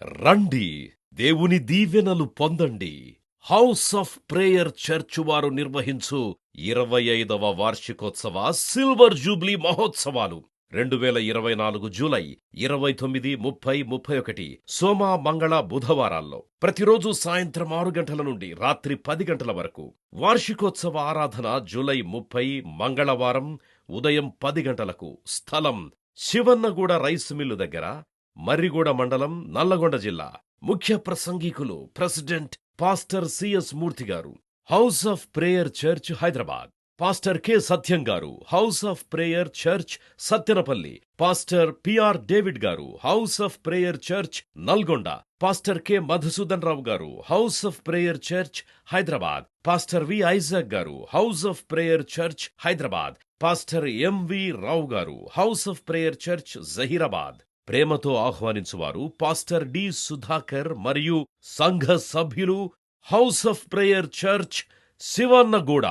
రండి, దేవుని దీవెనలు పొందండి. హౌస్ ఆఫ్ ప్రేయర్ చర్చ్ వారు నిర్వహించు 25వ వార్షికోత్సవ సిల్వర్ జూబ్లీ మహోత్సవాలు 2024 జూలై 29, 30, 31 సోమ, మంగళ, బుధవారాల్లో ప్రతిరోజు సాయంత్రం 6 గంటల నుండి రాత్రి 10 గంటల వరకు. వార్షికోత్సవ ఆరాధన జూలై 30 మంగళవారం ఉదయం 10 గంటలకు. స్థలం శివన్నగూడ రైస్ మిల్లు దగ్గర, మర్రిగూడ మండలం, నల్లగొండ జిల్లా. ముఖ్య ప్రసంగికులు president pastor CS Murthy garu, house of prayer church Hyderabad. Pastor K Satyam garu, house of prayer church Sattenapalli. Pastor PR David garu, house of prayer church Nalgonda. Pastor K Madhusudan Rao garu, house of prayer church Hyderabad. Pastor V Isaac garu, house of prayer church Hyderabad. Pastor MV Rao garu, house of prayer church Zaheerabad. ప్రేమతో ఆహ్వానించువారు pastor D Sudhakar మరియు సంఘ సభ్యులు. House of prayer church Shivannaguda.